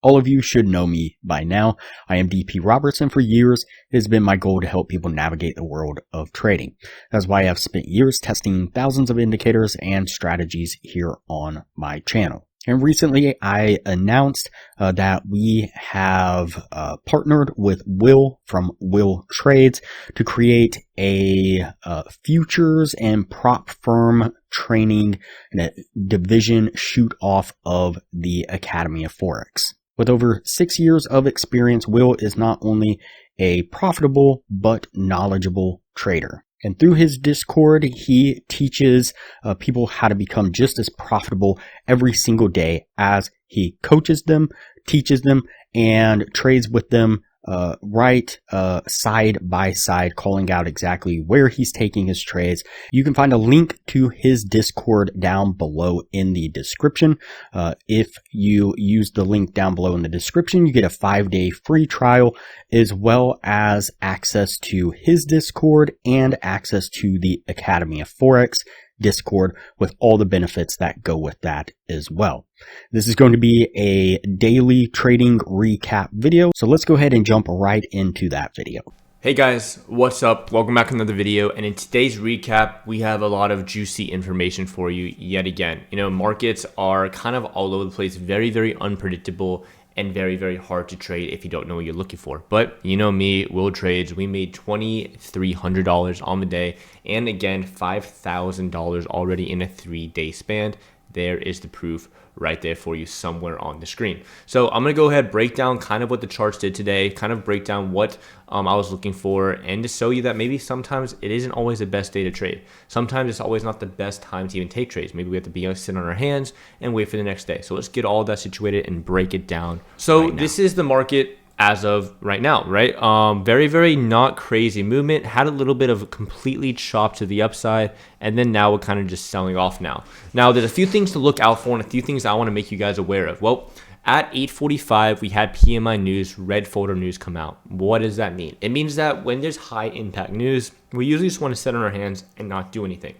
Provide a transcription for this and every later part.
All of you should know me by now. I am DP Robertson. For years, it has been my goal to help people navigate the world of trading. That's why I've spent years testing thousands of indicators and strategies here on my channel. And recently, I announced that we have partnered with Will from Will Trades to create a futures and prop firm training division shoot off of the Academy of Forex. With over 6 years of experience, Will is not only a profitable but knowledgeable trader. And through his Discord, he teaches people how to become just as profitable every single day as he coaches them, teaches them, and trades with them right side by side, calling out exactly where he's taking his trades. You can find a link to his Discord down below in the description. If you use the link down below in the description, you get a 5-day free trial, as well as access to his Discord and access to the Academy of Forex Discord with all the benefits that go with that as well. This is going to be a daily trading recap video, so let's go ahead and jump right into that video. Hey guys, what's up? Welcome back to another video, and in today's recap, we have a lot of juicy information for you yet again. Markets are kind of all over the place, very, very unpredictable, and very, very hard to trade if you don't know what you're looking for. But you know me, Will Trades, we made $2,300 on the day, and again, $5,000 already in a 3-day span. There is the proof right there for you somewhere on the screen. So I'm going to go ahead, break down kind of what the charts did today, kind of break down what I was looking for, and to show you that maybe sometimes it isn't always the best day to trade. Sometimes it's always not the best time to even take trades. Maybe we have to sit on our hands and wait for the next day. So let's get all that situated and break it down. So this is the market as of right now, right? Very, very not crazy movement. Had a little bit of a completely chop to the upside, and then now we're kind of just selling off now. Now, there's a few things to look out for and a few things I want to make you guys aware of. Well, at 8:45, we had PMI news, red folder news come out. What does that mean? It means that when there's high impact news, we usually just want to sit on our hands and not do anything.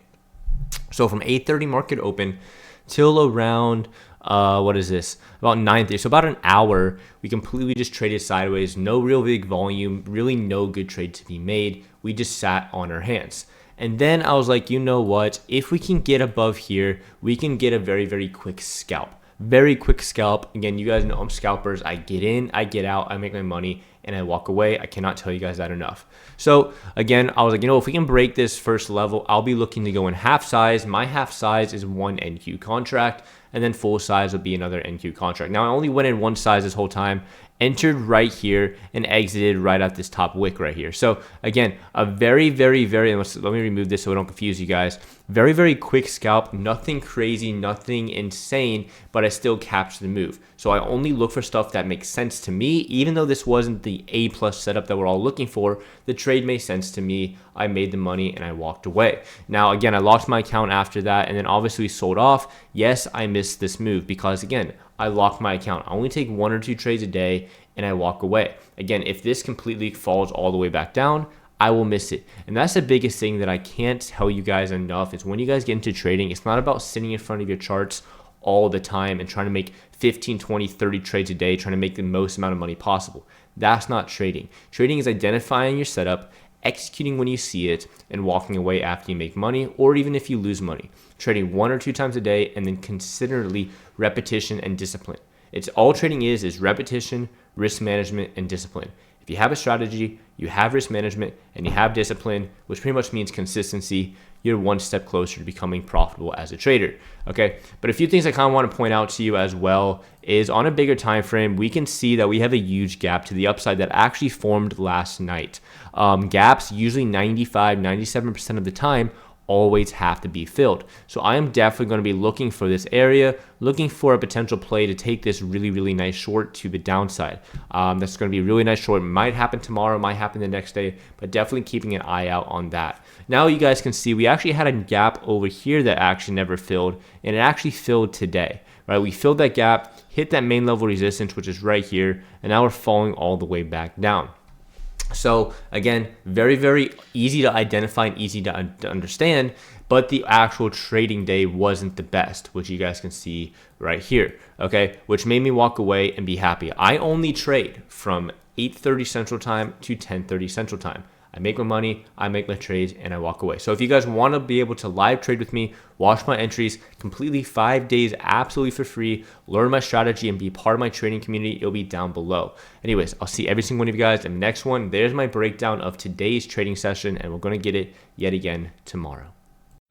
So from 8:30 market open till around what is this? About 9:30. So about an hour, we completely just traded sideways. No real big volume, really no good trade to be made. We just sat on our hands. And then I was like, you know what? If we can get above here, we can get a very, very quick scalp. Very quick scalp. Again, you guys know I'm scalpers. I get in, I get out, I make my money, and I walk away. I cannot tell you guys that enough. So again, I was like, if we can break this first level, I'll be looking to go in half size. My half size is one NQ contract, and then full size will be another NQ contract. Now, I only went in one size this whole time, entered right here, and exited right at this top wick right here. So again, a very, very, very, let me remove this so I don't confuse you guys. Very, very quick scalp, nothing crazy, nothing insane, but I still capture the move. So I only look for stuff that makes sense to me. Even though this wasn't the A+ setup that we're all looking for, the trade made sense to me. I made the money and I walked away. Now, again, I lost my account after that, and then obviously sold off. Yes, I missed this move because, again, I lock my account. I only take 1 or 2 trades a day and I walk away. Again, if this completely falls all the way back down, I will miss it. And that's the biggest thing that I can't tell you guys enough is when you guys get into trading, it's not about sitting in front of your charts all the time and trying to make 15, 20, 30 trades a day, trying to make the most amount of money possible. That's not trading. Trading is identifying your setup, executing when you see it, and walking away after you make money, or even if you lose money. Trading 1 or 2 times a day, and then consistently repetition and discipline. It's all trading is repetition, risk management, and discipline. If you have a strategy, you have risk management, and you have discipline, which pretty much means consistency, you're one step closer to becoming profitable as a trader. Okay, but a few things I kind of want to point out to you as well is on a bigger time frame, we can see that we have a huge gap to the upside that actually formed last night. Gaps usually 95, 97% of the time always have to be filled. So I am definitely going to be looking for this area, looking for a potential play to take this really, really nice short to the downside. That's going to be a really nice short. It might happen tomorrow, might happen the next day, but definitely keeping an eye out on that. Now you guys can see we actually had a gap over here that actually never filled, and it actually filled today. Right, we filled that gap, hit that main level resistance, which is right here, and now we're falling all the way back down. So again, very, very easy to identify and easy to understand, but the actual trading day wasn't the best, which you guys can see right here, okay? Which made me walk away and be happy. I only trade from 8:30 Central Time to 10:30 Central Time. I make my money, I make my trades, and I walk away. So if you guys want to be able to live trade with me, watch my entries completely 5 days absolutely for free, learn my strategy, and be part of my trading community, it'll be down below. Anyways, I'll see every single one of you guys in the next one. There's my breakdown of today's trading session, and we're going to get it yet again tomorrow.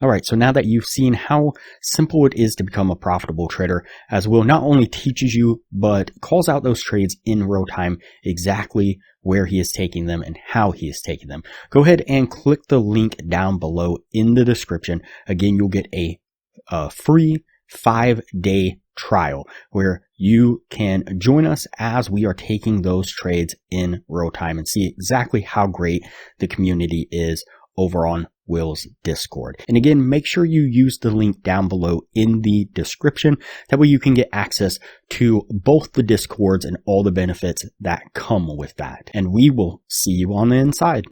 All right, so now that you've seen how simple it is to become a profitable trader, as Will not only teaches you, but calls out those trades in real time, exactly where he is taking them and how he is taking them. Go ahead and click the link down below in the description. Again, you'll get a free 5-day trial where you can join us as we are taking those trades in real time and see exactly how great the community is over on Will's Discord. And again, make sure you use the link down below in the description. That way you can get access to both the Discords and all the benefits that come with that. And we will see you on the inside.